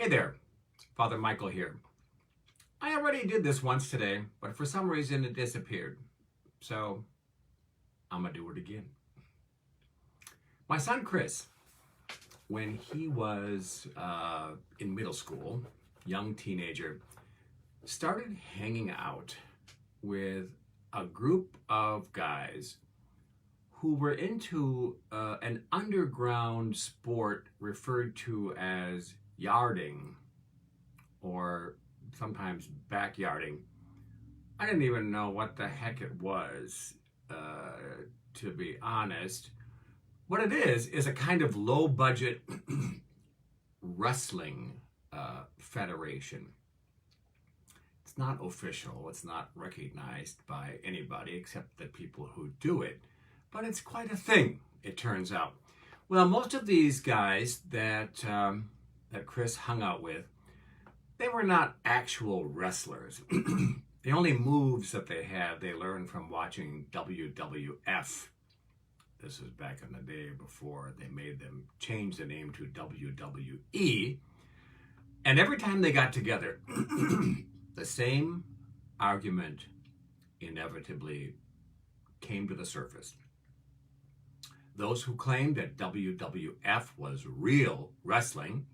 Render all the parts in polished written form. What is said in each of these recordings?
Hey there, Father Michael here. I already did this once today, but for some reason it disappeared. So I'm gonna do it again. My son Chris, when he was in middle school, young teenager, started hanging out with a group of guys who were into an underground sport referred to as yarding or sometimes backyarding. I didn't even know what the heck it was, to be honest. What it is a kind of low budget wrestling federation. It's not official, it's not recognized by anybody except the people who do it, but it's quite a thing, it turns out. Well, most of these guys that Chris hung out with, they were not actual wrestlers. The only moves that they had, they learned from watching WWF. This was back in the day before they made them change the name to WWE. And every time they got together, the same argument inevitably came to the surface. Those who claimed that WWF was real wrestling,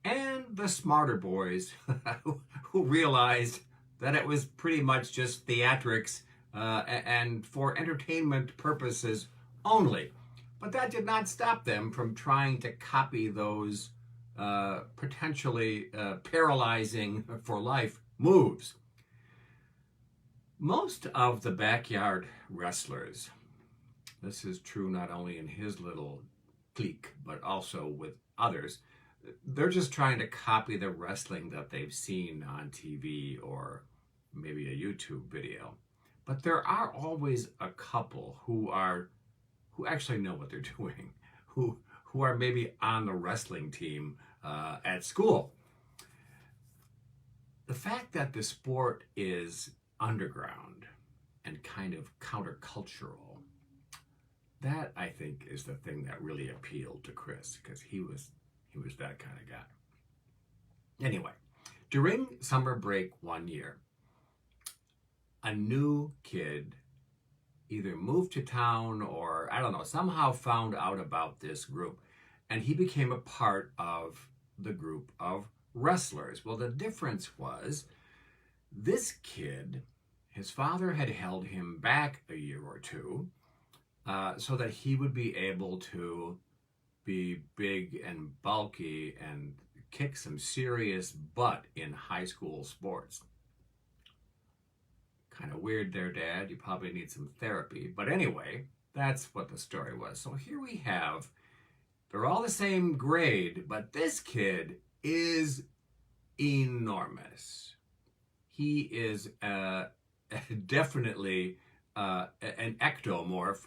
and the smarter boys who realized that it was pretty much just theatrics and for entertainment purposes only. But that did not stop them from trying to copy those potentially paralyzing for life moves. Most of the backyard wrestlers, this is true not only in his little clique, but also with others, they're just trying to copy the wrestling that they've seen on TV or maybe a YouTube video. But there are always a couple who actually know what they're doing, who are maybe on the wrestling team at school. The fact that the sport is underground and kind of countercultural, that I think is the thing that really appealed to Chris, because he was that kind of guy. Anyway, during summer break one year, a new kid either moved to town or, I don't know, somehow found out about this group, and he became a part of the group of wrestlers. Well, the difference was this kid, his father had held him back a year or two so that he would be able to be big and bulky and kick some serious butt in high school sports. Kind of weird there, Dad. You probably need some therapy. But anyway, that's what the story was. So here we have, they're all the same grade, but this kid is enormous. He is definitely an ectomorph.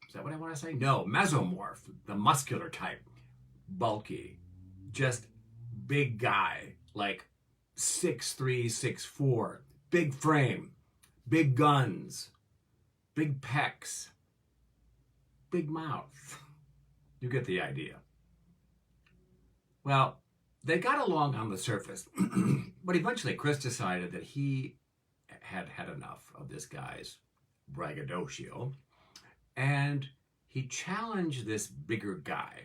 Is that what I want to say? No, mesomorph, the muscular type. Bulky, just big guy, like 6'3", 6'4", big frame, big guns, big pecs, big mouth. You get the idea. Well, they got along on the surface, but eventually Chris decided that he had had enough of this guy's braggadocio, and he challenged this bigger guy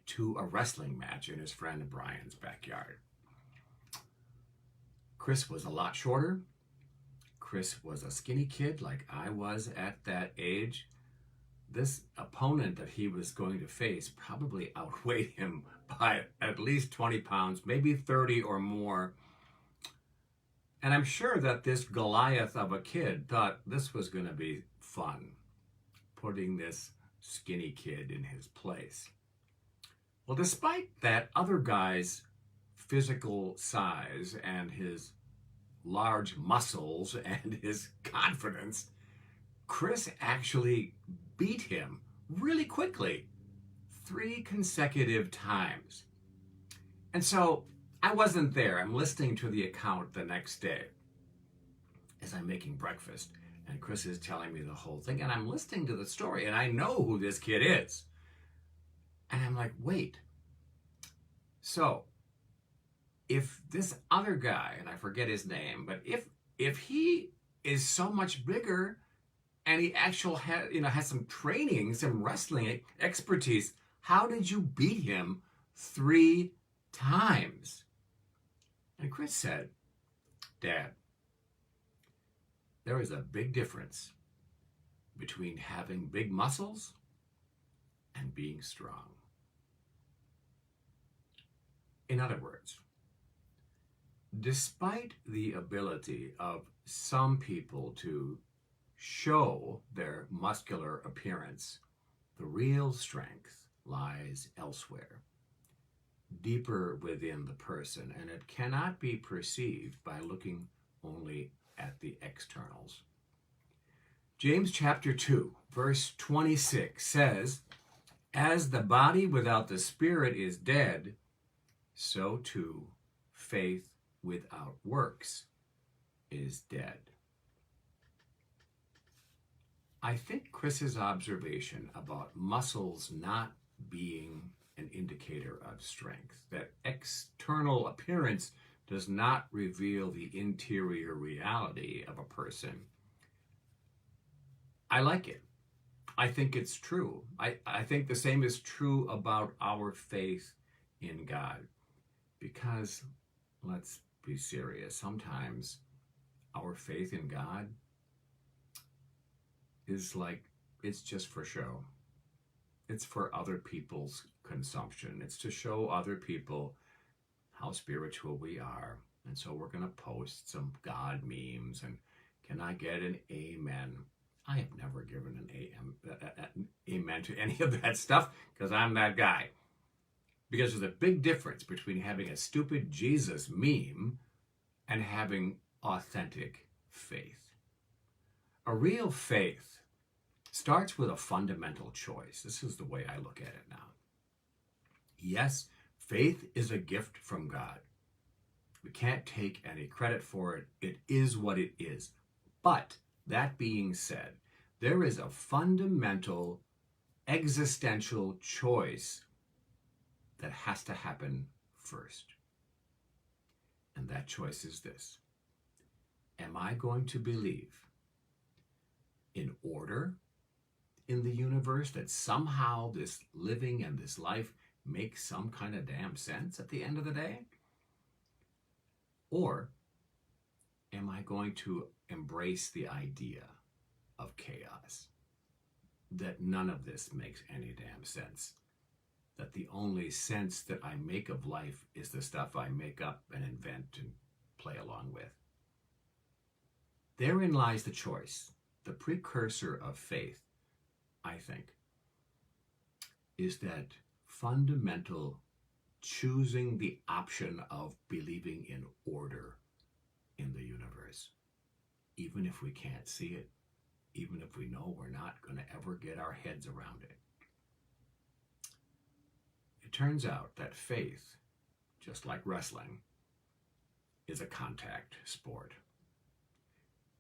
to a wrestling match in his friend Brian's backyard. Chris was a lot shorter. Chris was a skinny kid like I was at that age. This opponent that he was going to face probably outweighed him by at least 20 pounds, maybe 30 or more. And I'm sure that this Goliath of a kid thought this was going to be fun, putting this skinny kid in his place. Well, despite that other guy's physical size and his large muscles and his confidence, Chris actually beat him really quickly 3 consecutive times. And so I wasn't there. I'm listening to the account the next day as I'm making breakfast, and Chris is telling me the whole thing, and I'm listening to the story, and I know who this kid is. And I'm like, wait, So if this other guy, and I forget his name, but if he is so much bigger and he actually has some training, some wrestling expertise, how did you beat him 3 times? And Chris said, Dad, there is a big difference between having big muscles and being strong. In other words, despite the ability of some people to show their muscular appearance, the real strength lies elsewhere, deeper within the person, and it cannot be perceived by looking only at the externals. James chapter 2, verse 26 says, "As the body without the spirit is dead, so too faith without works is dead." I think Chris's observation about muscles not being an indicator of strength, that external appearance does not reveal the interior reality of a person, I like it. I think it's true. I think the same is true about our faith in God. Because, let's be serious, sometimes our faith in God is like, it's just for show. It's for other people's consumption. It's to show other people how spiritual we are. And so we're going to post some God memes and can I get an amen? I have never given an amen to any of that stuff because I'm that guy. Because there's a big difference between having a stupid Jesus meme and having authentic faith. A real faith starts with a fundamental choice. This is the way I look at it now. Yes, faith is a gift from God. We can't take any credit for it. It is what it is. But that being said, there is a fundamental existential choice that has to happen first. And that choice is this. Am I going to believe in order in the universe, that somehow this living and this life makes some kind of damn sense at the end of the day? Or am I going to embrace the idea of chaos, that none of this makes any damn sense, that the only sense that I make of life is the stuff I make up and invent and play along with? Therein lies the choice. The precursor of faith, I think, is that fundamental choosing the option of believing in order in the universe. Even if we can't see it, even if we know we're not going to ever get our heads around it. It turns out that faith, just like wrestling, is a contact sport.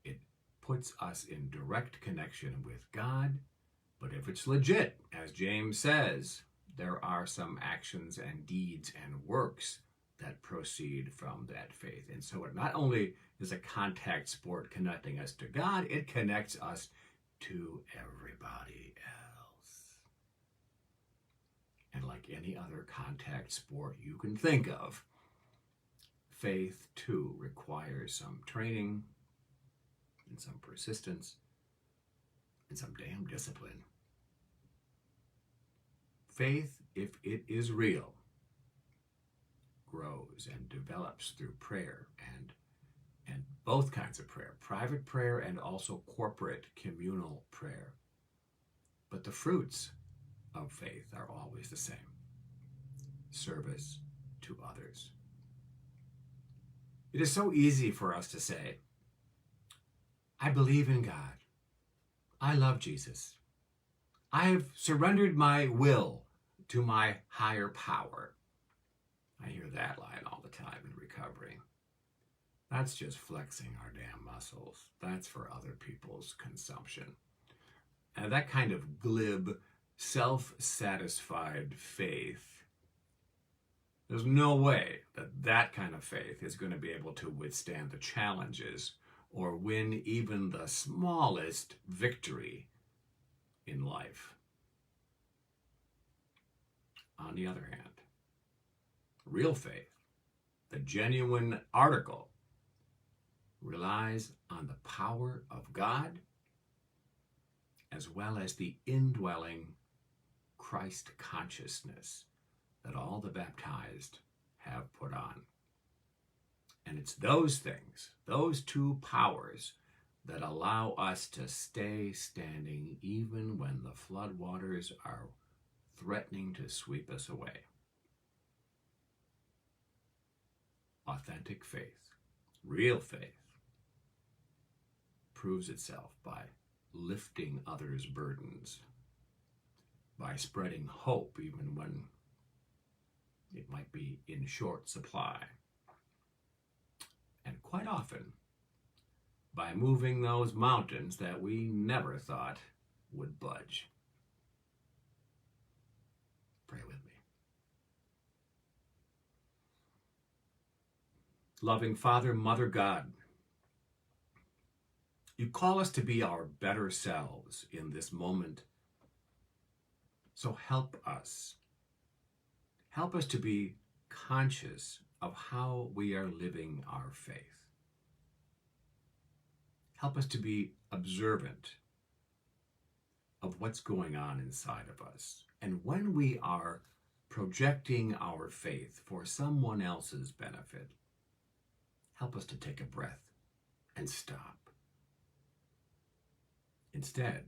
It puts us in direct connection with God, but if it's legit, as James says, there are some actions and deeds and works that proceed from that faith. And so it not only is a contact sport connecting us to God, it connects us to everybody else. And like any other contact sport you can think of, faith too requires some training and some persistence and some damn discipline. Faith, if it is real, grows and develops through prayer and both kinds of prayer, private prayer and also corporate communal prayer. But the fruits of faith are always the same. Service to others. It is so easy for us to say, I believe in God. I love Jesus. I have surrendered my will to my higher power. I hear that line all the time in recovery. That's just flexing our damn muscles. That's for other people's consumption. And that kind of glib, self-satisfied faith There's no way that that kind of faith is going to be able to withstand the challenges or win even the smallest victory in life. On the other hand, real faith, the genuine article, relies on the power of God as well as the indwelling Christ consciousness that all the baptized have put on. And it's those things, those two powers, that allow us to stay standing even when the floodwaters are threatening to sweep us away. Authentic faith, real faith, proves itself by lifting others' burdens, by spreading hope even when it might be in short supply, and quite often by moving those mountains that we never thought would budge. Pray with me. Loving Father, Mother God, you call us to be our better selves in this moment. So help us. Help us to be conscious of how we are living our faith. Help us to be observant of what's going on inside of us. And when we are projecting our faith for someone else's benefit, help us to take a breath and stop. Instead,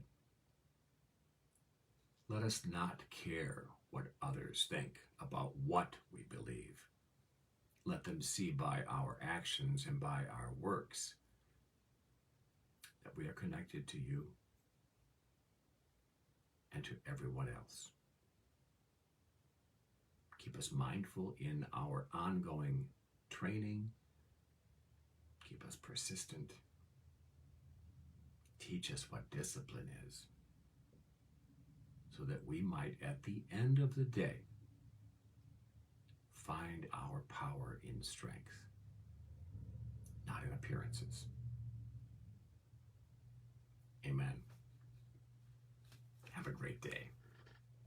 let us not care what others think about what we believe. Let them see by our actions and by our works that we are connected to you and to everyone else. Keep us mindful in our ongoing training. Keep us persistent. Teach us what discipline is, so that we might, at the end of the day, find our power in strength, not in appearances. Amen. Have a great day.